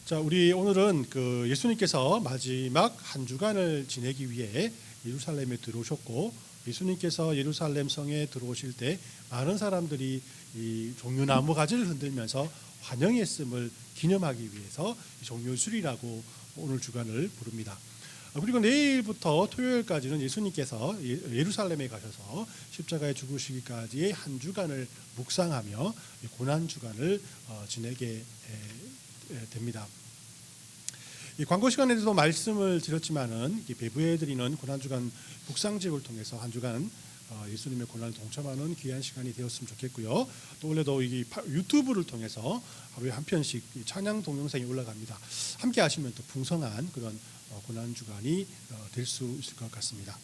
자, 우리 오늘은 예수님께서 마지막 한 주간을 지내기 위해 예루살렘에 들어오셨고, 예수님께서 예루살렘 성에 들어오실 때 많은 사람들이 이 종려나무 가지를 흔들면서 환영했음을 기념하기 위해서 종려주일이라고 오늘 주간을 부릅니다. 그리고 내일부터 토요일까지는 예수님께서 예루살렘에 가셔서 십자가에 죽으시기까지의 한 주간을 묵상하며 고난 주간을 지내게 됩니다. 이 광고 시간에도 말씀을 드렸지만은 배부해 드리는 고난주간 묵상집을 통해서 한 주간 예수님의 고난을 동참하는 귀한 시간이 되었으면 좋겠고요. 또 원래도 이 유튜브를 통해서 하루에 한 편씩 찬양 동영상이 올라갑니다. 함께 하시면 또 풍성한 그런 고난주간이 될 수 있을 것 같습니다.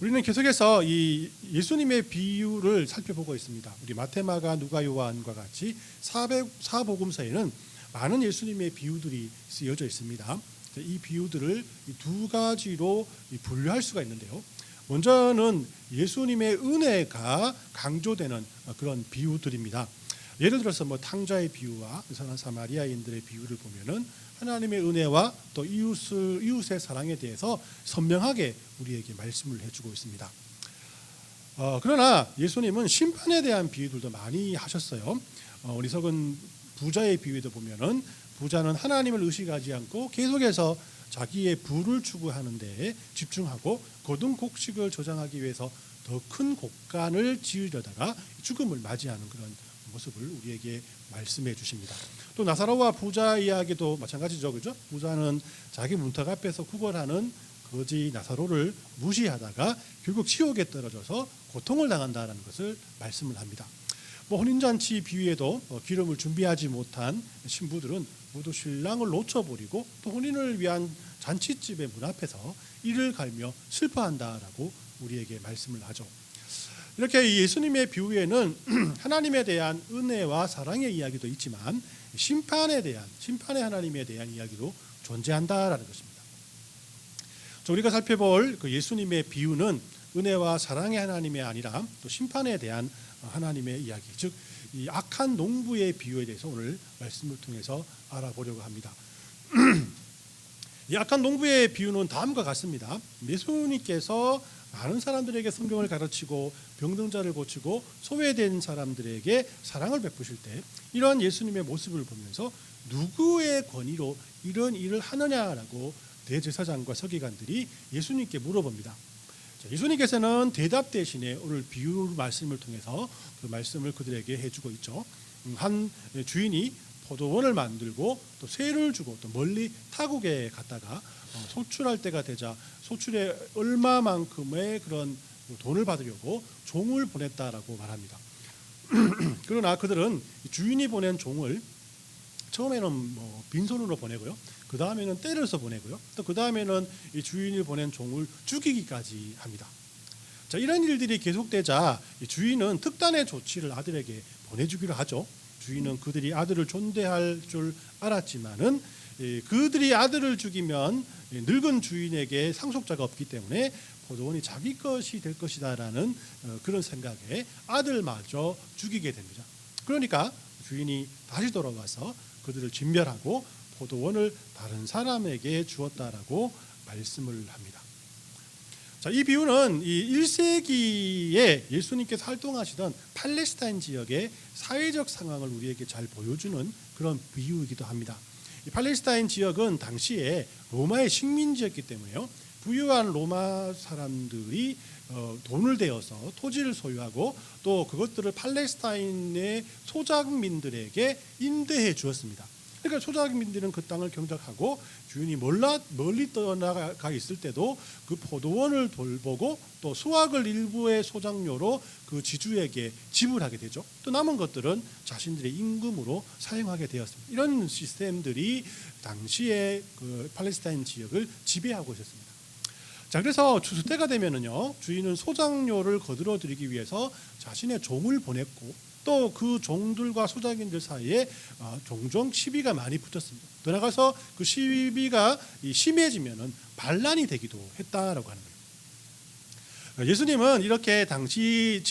우리는 계속해서 이 예수님의 비유를 살펴보고 있습니다. 우리 마태마가 누가 요한과 같이 사복음서에는 많은 예수님의 비유들이 쓰여져 있습니다. 이 비유들을 두 가지로 분류할 수가 있는데요. 먼저는 예수님의 은혜가 강조되는 그런 비유들입니다. 예를 들어서 탕자의 비유와 선한 사마리아인들의 비유를 보면은 하나님의 은혜와 또 이웃의 사랑에 대해서 선명하게 우리에게 말씀을 해주고 있습니다. 그러나 예수님은 심판에 대한 비유들도 많이 하셨어요. 어리석은 부자의 비유에도 보면은 부자는 하나님을 의식하지 않고 계속해서 자기의 부를 추구하는 데에 집중하고 거둔 곡식을 저장하기 위해서 더 큰 곡간을 지으려다가 죽음을 맞이하는 그런 모습을 우리에게 말씀해 주십니다. 또 나사로와 부자 이야기도 마찬가지죠, 그죠? 부자는 자기 문턱 앞에서 구걸하는 거지 나사로를 무시하다가 결국 지옥에 떨어져서 고통을 당한다라는 것을 말씀을 합니다. 혼인잔치 비유에도 기름을 준비하지 못한 신부들은 모두 신랑을 놓쳐버리고 또 혼인을 위한 잔치집의 문 앞에서 이를 갈며 슬퍼한다라고 우리에게 말씀을 하죠. 이렇게 예수님의 비유에는 하나님에 대한 은혜와 사랑의 이야기도 있지만 심판의 하나님에 대한 이야기도 존재한다라는 것입니다. 우리가 살펴볼 예수님의 비유는 은혜와 사랑의 하나님이 아니라 또 심판에 대한 하나님의 이야기, 즉 이 악한 농부의 비유에 대해서 오늘 말씀을 통해서 알아보려고 합니다. 이 악한 농부의 비유는 다음과 같습니다. 예수님께서 많은 사람들에게 성경을 가르치고 병든 자를 고치고 소외된 사람들에게 사랑을 베푸실 때 이러한 예수님의 모습을 보면서 누구의 권위로 이런 일을 하느냐라고 대제사장과 서기관들이 예수님께 물어봅니다. 예수님께서는 대답 대신에 오늘 비유 말씀을 통해서 그 말씀을 그들에게 해주고 있죠. 한 주인이 포도원을 만들고 또 세를 주고 또 멀리 타국에 갔다가 소출할 때가 되자 소출에 얼마만큼의 그런 돈을 받으려고 종을 보냈다라고 말합니다. 그러나 그들은 주인이 보낸 종을 처음에는 빈손으로 보내고요. 그 다음에는 때려서 보내고요. 또 그 다음에는 이 주인이 보낸 종을 죽이기까지 합니다. 자, 이런 일들이 계속되자 주인은 특단의 조치를 아들에게 보내주기로 하죠. 주인은 그들이 아들을 존대할 줄 알았지만은 그들이 아들을 죽이면 늙은 주인에게 상속자가 없기 때문에 포도원이 자기 것이 될 것이다라는 그런 생각에 아들마저 죽이게 됩니다. 그러니까 주인이 다시 돌아와서 그들을 진멸하고 포도원을 다른 사람에게 주었다라고 말씀을 합니다. 자, 이 비유는 이 1세기에 예수님께서 활동하시던 팔레스타인 지역의 사회적 상황을 우리에게 잘 보여주는 그런 비유이기도 합니다. 이 팔레스타인 지역은 당시에 로마의 식민지였기 때문에요. 부유한 로마 사람들이 돈을 대어서 토지를 소유하고 또 그것들을 팔레스타인의 소작민들에게 임대해 주었습니다. 그러니까 소작민들은 그 땅을 경작하고 주인이 멀리 떠나가 있을 때도 그 포도원을 돌보고 또 수확을 일부의 소작료로 그 지주에게 지불하게 되죠. 또 남은 것들은 자신들의 임금으로 사용하게 되었습니다. 이런 시스템들이 당시에 그 팔레스타인 지역을 지배하고 있었습니다. 자, 그래서 추수 때가 되면은요, 주인은 소작료를 거들어 드리기 위해서 자신의 종을 보냈고 또 그 종들과 소작인들 사이에 종종 시비가 많이 붙었습니다. 더 나가서 그 시비가 심해지면은 반란이 되기도 했다라고 하는 거예요. 예수님은 이렇게 당시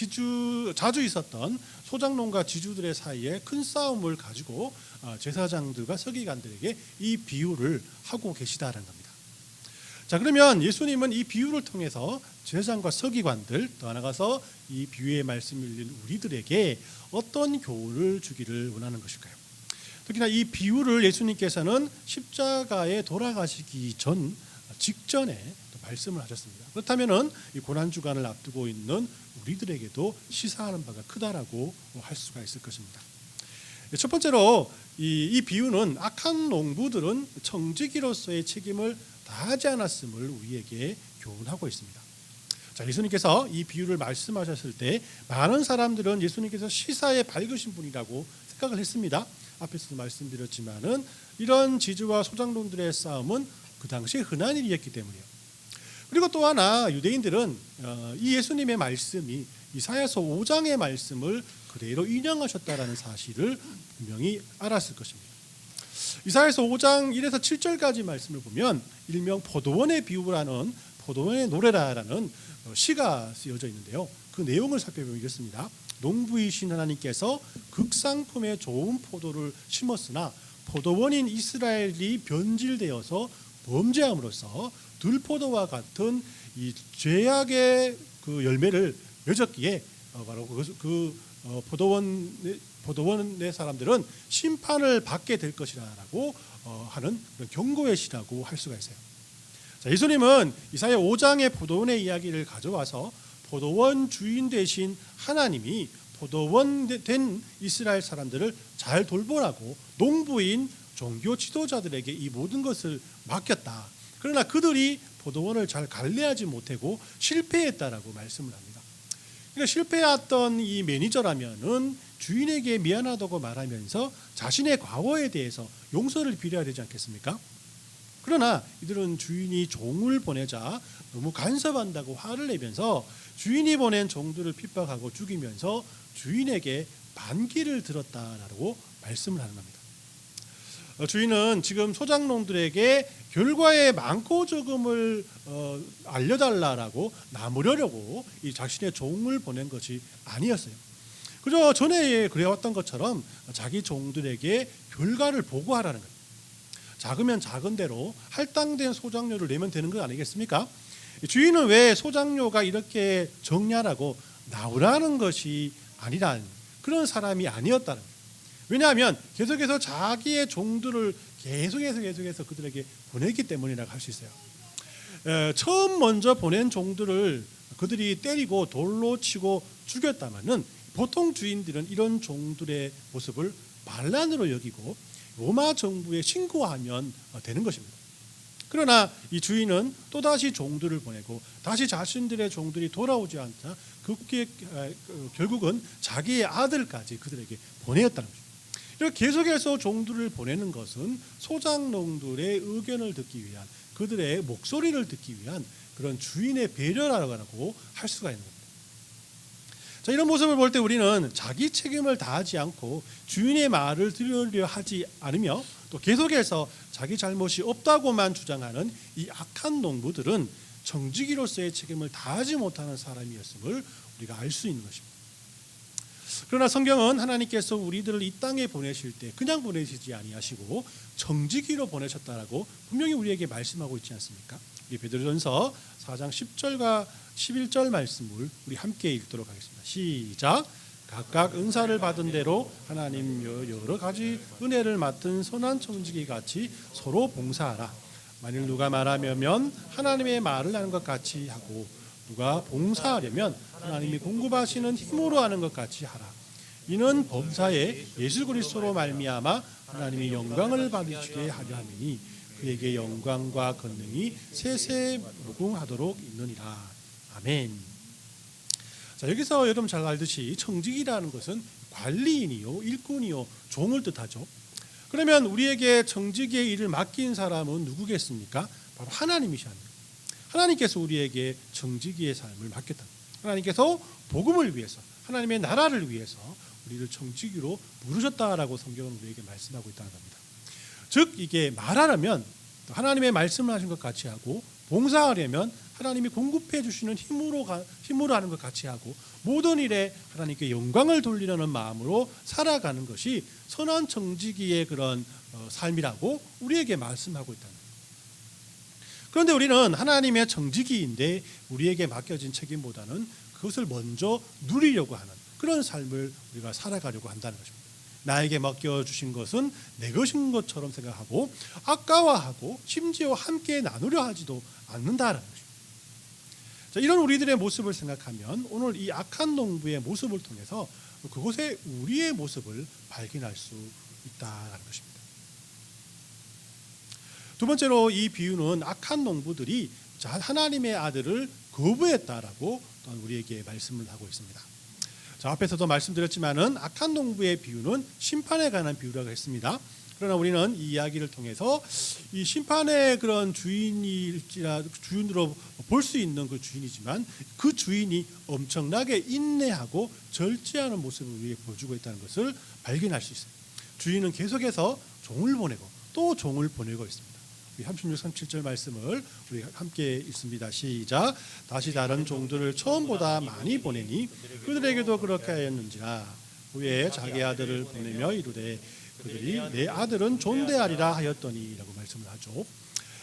자주 있었던 소장농과 지주들의 사이에 큰 싸움을 가지고 제사장들과 서기관들에게 이 비유를 하고 계시다라는 겁니다. 자, 그러면 예수님은 이 비유를 통해서 제사장과 서기관들, 더 나아가서 이 비유의 말씀을 읽는 우리들에게 어떤 교훈을 주기를 원하는 것일까요? 특히나 이 비유를 예수님께서는 십자가에 돌아가시기 직전에 말씀을 하셨습니다. 그렇다면은 이 고난 주간을 앞두고 있는 우리들에게도 시사하는 바가 크다라고 할 수가 있을 것입니다. 첫 번째로 이 비유는 악한 농부들은 청지기로서의 책임을 다하지 않았음을 우리에게 교훈하고 있습니다. 자, 예수님께서 이 비유를 말씀하셨을 때 많은 사람들은 예수님께서 시사에 밝으신 분이라고 생각을 했습니다. 앞에서도 말씀드렸지만은 이런 지주와 소장농들의 싸움은 그 당시에 흔한 일이었기 때문이에요. 그리고 또 하나 유대인들은 이 예수님의 말씀이 이사야서 5장의 말씀을 그대로 인용하셨다라는 사실을 분명히 알았을 것입니다. 이사야서 5장 1에서 7절까지 말씀을 보면 일명 포도원의 비유라는 포도원의 노래라라는 시가 쓰여져 있는데요. 그 내용을 살펴보면 이렇습니다. 농부이신 하나님께서 극상품의 좋은 포도를 심었으나 포도원인 이스라엘이 변질되어서 범죄함으로써 들포도와 같은 이 죄악의 그 열매를 맺었기에 바로 포도원의 사람들은 심판을 받게 될 것이라고 하는 그런 경고의 시라고 할 수가 있어요. 자, 예수님은 이사야 5장의 포도원의 이야기를 가져와서 포도원 주인 되신 하나님이 포도원 된 이스라엘 사람들을 잘 돌보라고 농부인 종교 지도자들에게 이 모든 것을 맡겼다. 그러나 그들이 포도원을 잘 관리하지 못하고 실패했다라고 말씀을 합니다. 그러니까 실패했던 이 매니저라면은 주인에게 미안하다고 말하면서 자신의 과거에 대해서 용서를 빌어야 되지 않겠습니까? 그러나 이들은 주인이 종을 보내자 너무 간섭한다고 화를 내면서 주인이 보낸 종들을 핍박하고 죽이면서 주인에게 반기를 들었다라고 말씀을 하는 겁니다. 주인은 지금 소장농들에게 결과의 많고 적음을 알려달라고 나무려려고 이 자신의 종을 보낸 것이 아니었어요. 그저 전에 그래왔던 것처럼 자기 종들에게 결과를 보고하라는 거예요. 작으면 작은 대로 할당된 소장료를 내면 되는 거 아니겠습니까? 주인은 왜 소장료가 이렇게 적냐라고 나오라는 것이 아니란 그런 사람이 아니었다는 거예요. 왜냐하면 계속해서 자기의 종들을 계속해서 그들에게 보냈기 때문이라고 할 수 있어요. 처음 먼저 보낸 종들을 그들이 때리고 돌로 치고 죽였다면은 보통 주인들은 이런 종들의 모습을 반란으로 여기고 로마 정부에 신고하면 되는 것입니다. 그러나 이 주인은 또다시 종들을 보내고 다시 자신들의 종들이 돌아오지 않자 결국은 자기의 아들까지 그들에게 보내었다는 거죠. 이렇게 계속해서 종들을 보내는 것은 소장농들의 의견을 듣기 위한, 그들의 목소리를 듣기 위한 그런 주인의 배려라고 할 수가 있는 겁니다. 자, 이런 모습을 볼 때 우리는 자기 책임을 다하지 않고 주인의 말을 들으려 하지 않으며 또 계속해서 자기 잘못이 없다고만 주장하는 이 악한 농부들은 정직이로서의 책임을 다하지 못하는 사람이었음을 우리가 알 수 있는 것입니다. 그러나 성경은 하나님께서 우리들을 이 땅에 보내실 때 그냥 보내시지 아니하시고 정직이로 보내셨다라고 분명히 우리에게 말씀하고 있지 않습니까? 우리 베드로전서 4장 10절과 11절 말씀을 우리 함께 읽도록 하겠습니다. 시작. 각각 은사를 받은 대로 하나님 여러 가지 은혜를 맡은 선한 청지기 같이 서로 봉사하라. 만일 누가 말하면 하나님의 말을 하는 것 같이 하고 누가 봉사하려면 하나님이 공급하시는 힘으로 하는 것 같이 하라. 이는 범사에 예수 그리스도로 말미암아 하나님이 영광을 받으시게 하려 함이니 그에게 영광과 권능이 세세 무궁하도록 있느니라. 아멘. 자, 여기서 여러분 잘 알듯이 청직이라는 것은 관리인이요, 일꾼이요, 종을 뜻하죠. 그러면 우리에게 청직의 일을 맡긴 사람은 누구겠습니까? 바로 하나님이십니다. 하나님께서 우리에게 청지기의 삶을 맡겼다. 하나님께서 복음을 위해서, 하나님의 나라를 위해서 우리를 청지기로 부르셨다라고 성경은 우리에게 말씀하고 있다는 겁니다. 즉 이게 말하려면 하나님의 말씀을 하신 것 같이 하고 봉사하려면 하나님이 공급해 주시는 힘으로 하는 것 같이 하고 모든 일에 하나님께 영광을 돌리려는 마음으로 살아가는 것이 선한 청지기의 그런 삶이라고 우리에게 말씀하고 있다는 거예요. 그런데 우리는 하나님의 청지기인데 우리에게 맡겨진 책임보다는 그것을 먼저 누리려고 하는 그런 삶을 우리가 살아가려고 한다는 것입니다. 나에게 맡겨주신 것은 내 것인 것처럼 생각하고 아까워하고 심지어 함께 나누려 하지도 않는다는 것입니다. 자, 이런 우리들의 모습을 생각하면 오늘 이 악한 농부의 모습을 통해서 그곳에 우리의 모습을 발견할 수 있다는 것입니다. 두 번째로 이 비유는 악한 농부들이 하나님의 아들을 거부했다라고 우리에게 말씀을 하고 있습니다. 자, 앞에서도 말씀드렸지만은 악한 농부의 비유는 심판에 관한 비유라고 했습니다. 그러나 우리는 이 이야기를 통해서 이 심판의 그런 주인으로 볼 수 있는 그 주인이지만 그 주인이 엄청나게 인내하고 절제하는 모습을 우리에게 보여주고 있다는 것을 발견할 수 있어요. 주인은 계속해서 종을 보내고 또 종을 보내고 있습니다. 36, 37절 말씀을 우리 함께 읽습니다. 시작. 다시 다른 종들을 처음보다 많이 보내니 그들에게도 그렇게 하였는지라. 후에 자기 아들을 보내며 이르되 그들이 내 아들은 존대하리라 하였더니 라고 말씀을 하죠.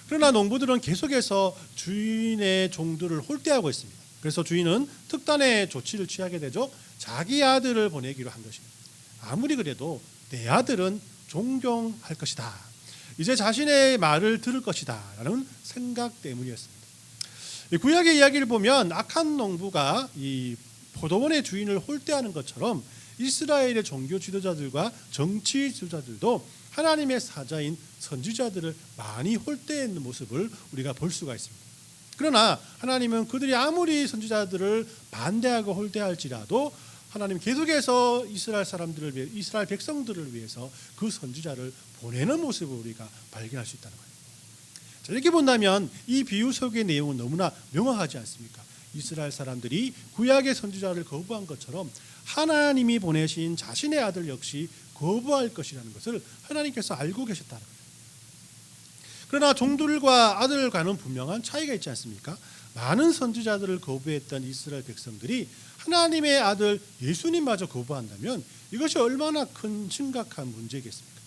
그러나 농부들은 계속해서 주인의 종들을 홀대하고 있습니다. 그래서 주인은 특단의 조치를 취하게 되죠. 자기 아들을 보내기로 한 것입니다. 아무리 그래도 내 아들은 존경할 것이다. 이제 자신의 말을 들을 것이다 라는 생각 때문이었습니다. 구약의 이야기를 보면 악한 농부가 이 포도원의 주인을 홀대하는 것처럼 이스라엘의 종교 지도자들과 정치 지도자들도 하나님의 사자인 선지자들을 많이 홀대하는 모습을 우리가 볼 수가 있습니다. 그러나 하나님은 그들이 아무리 선지자들을 반대하고 홀대할지라도 하나님 계속해서 이스라엘 백성들을 위해서 그 선지자를 보내는 모습을 우리가 발견할 수 있다는 거예요. 자, 이렇게 본다면 이 비유 속의 내용은 너무나 명확하지 않습니까? 이스라엘 사람들이 구약의 선지자를 거부한 것처럼 하나님이 보내신 자신의 아들 역시 거부할 것이라는 것을 하나님께서 알고 계셨다는 거예요. 그러나 종들과 아들과는 분명한 차이가 있지 않습니까? 많은 선지자들을 거부했던 이스라엘 백성들이 하나님의 아들 예수님마저 거부한다면 이것이 얼마나 큰 심각한 문제겠습니까?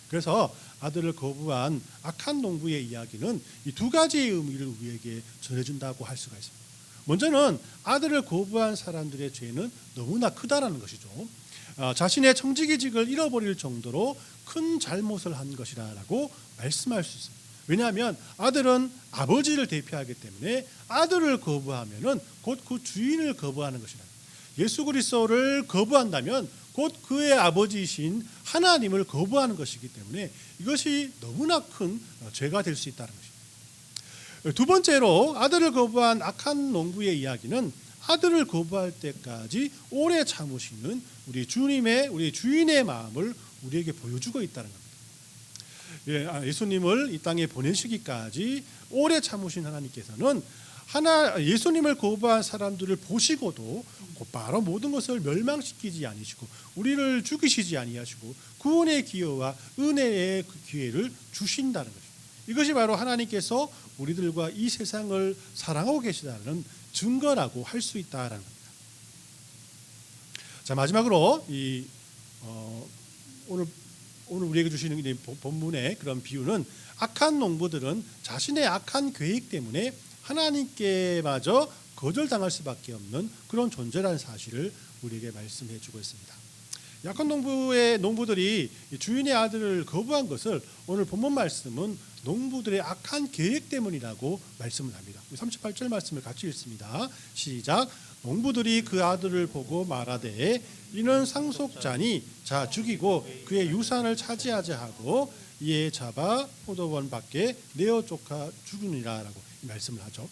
그래서 아들을 거부한 악한 농부의 이야기는 이 두 가지의 의미를 우리에게 전해준다고 할 수가 있습니다. 먼저는 아들을 거부한 사람들의 죄는 너무나 크다라는 것이죠. 자신의 청지기직을 잃어버릴 정도로 큰 잘못을 한 것이라고 말씀할 수 있습니다. 왜냐하면 아들은 아버지를 대표하기 때문에 아들을 거부하면은 곧 그 주인을 거부하는 것이라. 예수 그리스도를 거부한다면 곧 그의 아버지이신 하나님을 거부하는 것이기 때문에 이것이 너무나 큰 죄가 될 수 있다는 것입니다. 두 번째로 아들을 거부한 악한 농부의 이야기는 아들을 거부할 때까지 오래 참으시는 우리 주인의 마음을 우리에게 보여주고 있다는 겁니다. 예수님을 이 땅에 보내시기까지 오래 참으신 하나님께서는 예수님을 거부한 사람들을 보시고도 곧바로 모든 것을 멸망시키지 아니시고 우리를 죽이시지 아니하시고 구원의 기회와 은혜의 기회를 주신다는 것입니다. 이것이 바로 하나님께서 우리들과 이 세상을 사랑하고 계시다는 증거라고 할 수 있다라는 겁니다. 자, 마지막으로 오늘 우리에게 주시는 이 본문의 그런 비유는 악한 농부들은 자신의 악한 계획 때문에 하나님께마저 거절당할 수밖에 없는 그런 존재라는 사실을 우리에게 말씀해 주고 있습니다. 악한 농부들이 주인의 아들을 거부한 것을 오늘 본문 말씀은 농부들의 악한 계획 때문이라고 말씀을 합니다. 38절 말씀을 같이 읽습니다. 시작. 농부들이 그 아들을 보고 말하되 이는 상속자니 자 죽이고 그의 유산을 차지하자 하고 이에 잡아 포도원 밖에 내어 쫓아 죽으니라라고 말씀을 하죠.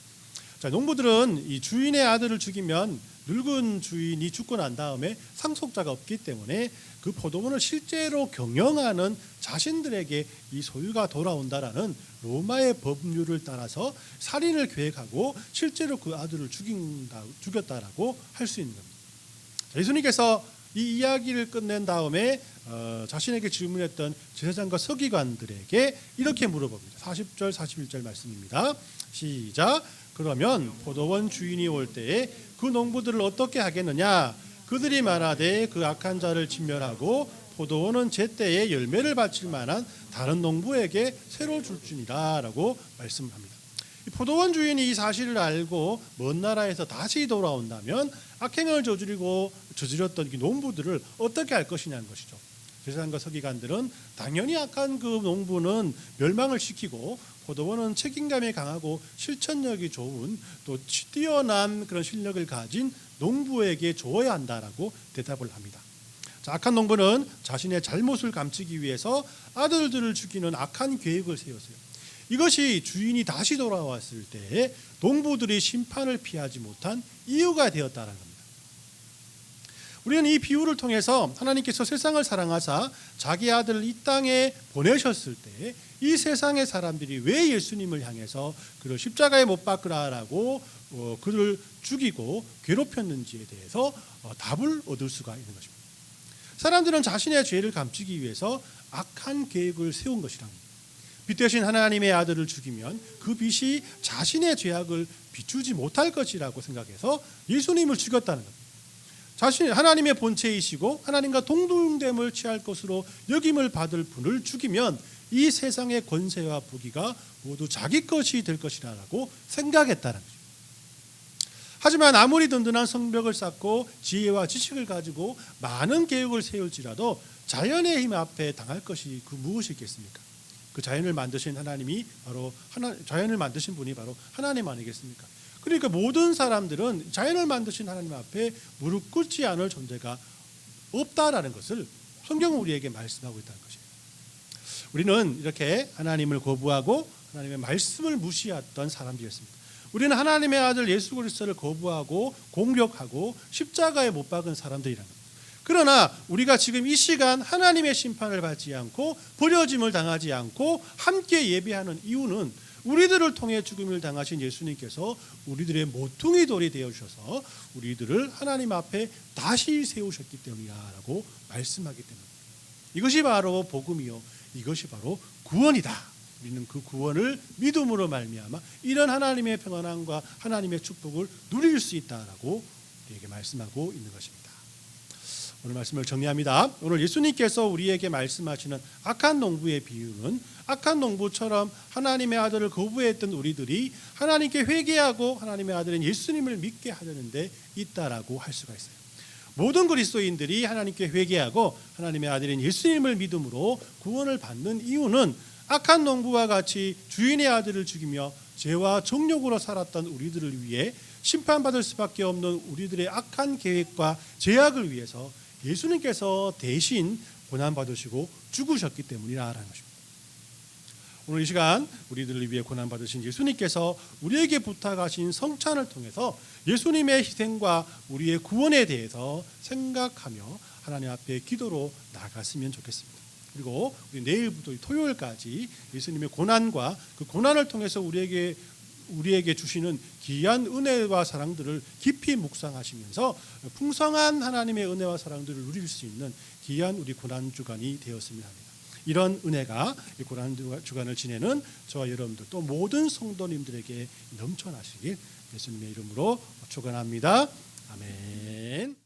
자, 농부들은 이 주인의 아들을 죽이면 늙은 주인이 죽고 난 다음에 상속자가 없기 때문에 그 포도원을 실제로 경영하는 자신들에게 이 소유가 돌아온다라는 로마의 법률을 따라서 살인을 계획하고 실제로 그 아들을 죽였다라고 할 수 있는 겁니다. 예수님께서 이 이야기를 끝낸 다음에 자신에게 질문했던 제사장과 서기관들에게 이렇게 물어봅니다. 40절 41절 말씀입니다. 시작. 그러면 포도원 주인이 올 때에 그 농부들을 어떻게 하겠느냐? 그들이 말하되 그 악한 자를 진멸하고 포도원은 제때에 열매를 바칠 만한 다른 농부에게 새로 줄지니라 라고 말씀합니다. 포도원 주인이 이 사실을 알고 먼 나라에서 다시 돌아온다면 악행을 저질렀던 이 농부들을 어떻게 할 것이냐는 것이죠. 제사장과 서기관들은 당연히 악한 그 농부는 멸망을 시키고 포도원은 책임감이 강하고 실천력이 좋은 또 뛰어난 그런 실력을 가진 농부에게 줘야 한다라고 대답을 합니다. 자, 악한 농부는 자신의 잘못을 감추기 위해서 아들들을 죽이는 악한 계획을 세웠어요. 이것이 주인이 다시 돌아왔을 때 농부들이 심판을 피하지 못한 이유가 되었다는 겁니다. 우리는 이 비유를 통해서 하나님께서 세상을 사랑하사 자기 아들을 이 땅에 보내셨을 때 이 세상의 사람들이 왜 예수님을 향해서 그를 십자가에 못 박으라라고 그를 죽이고 괴롭혔는지에 대해서 답을 얻을 수가 있는 것입니다. 사람들은 자신의 죄를 감추기 위해서 악한 계획을 세운 것이랍니다. 빛 대신 하나님의 아들을 죽이면 그 빛이 자신의 죄악을 비추지 못할 것이라고 생각해서 예수님을 죽였다는 겁니다. 자신 하나님의 본체이시고 하나님과 동등됨을 취할 것으로 여김을 받을 분을 죽이면 이 세상의 권세와 부귀가 모두 자기 것이 될 것이라고 생각했다는 거죠. 하지만 아무리 든든한 성벽을 쌓고 지혜와 지식을 가지고 많은 계획을 세울지라도 자연의 힘 앞에 당할 것이 그 무엇이 있겠습니까? 그 자연을 만드신 하나님이 자연을 만드신 분이 바로 하나님 아니겠습니까? 그러니까 모든 사람들은 자연을 만드신 하나님 앞에 무릎 꿇지 않을 존재가 없다라는 것을 성경은 우리에게 말씀하고 있다는 것이에요. 우리는 이렇게 하나님을 거부하고 하나님의 말씀을 무시했던 사람들이었습니다. 우리는 하나님의 아들 예수 그리스도를 거부하고 공격하고 십자가에 못 박은 사람들이라는 겁니다. 그러나 우리가 지금 이 시간 하나님의 심판을 받지 않고 버려짐을 당하지 않고 함께 예배하는 이유는 우리들을 통해 죽음을 당하신 예수님께서 우리들의 모퉁이 돌이 되어주셔서 우리들을 하나님 앞에 다시 세우셨기 때문이라고 말씀하기 때문입니다. 이것이 바로 복음이요, 이것이 바로 구원이다. 우리는 그 구원을 믿음으로 말미암아 이런 하나님의 평안함과 하나님의 축복을 누릴 수 있다라고 우리에게 말씀하고 있는 것입니다. 오늘 말씀을 정리합니다. 오늘 예수님께서 우리에게 말씀하시는 악한 농부의 비유는 악한 농부처럼 하나님의 아들을 거부했던 우리들이 하나님께 회개하고 하나님의 아들인 예수님을 믿게 하려는데 있다라고 할 수가 있어요. 모든 그리스도인들이 하나님께 회개하고 하나님의 아들인 예수님을 믿음으로 구원을 받는 이유는 악한 농부와 같이 주인의 아들을 죽이며 죄와 정욕으로 살았던 우리들을 위해 심판받을 수밖에 없는 우리들의 악한 계획과 죄악을 위해서 예수님께서 대신 고난받으시고 죽으셨기 때문이라는 것입니다. 오늘 이 시간 우리들을 위해 고난받으신 예수님께서 우리에게 부탁하신 성찬을 통해서 예수님의 희생과 우리의 구원에 대해서 생각하며 하나님 앞에 기도로 나아갔으면 좋겠습니다. 그리고 우리 내일부터 토요일까지 예수님의 고난과 그 고난을 통해서 우리에게 주시는 귀한 은혜와 사랑들을 깊이 묵상하시면서 풍성한 하나님의 은혜와 사랑들을 누릴 수 있는 귀한 우리 고난 주간이 되었으면 합니다. 이런 은혜가 이 고난 주간을 지내는 저와 여러분들 또 모든 성도님들에게 넘쳐나시길 예수님의 이름으로 축원합니다. 아멘.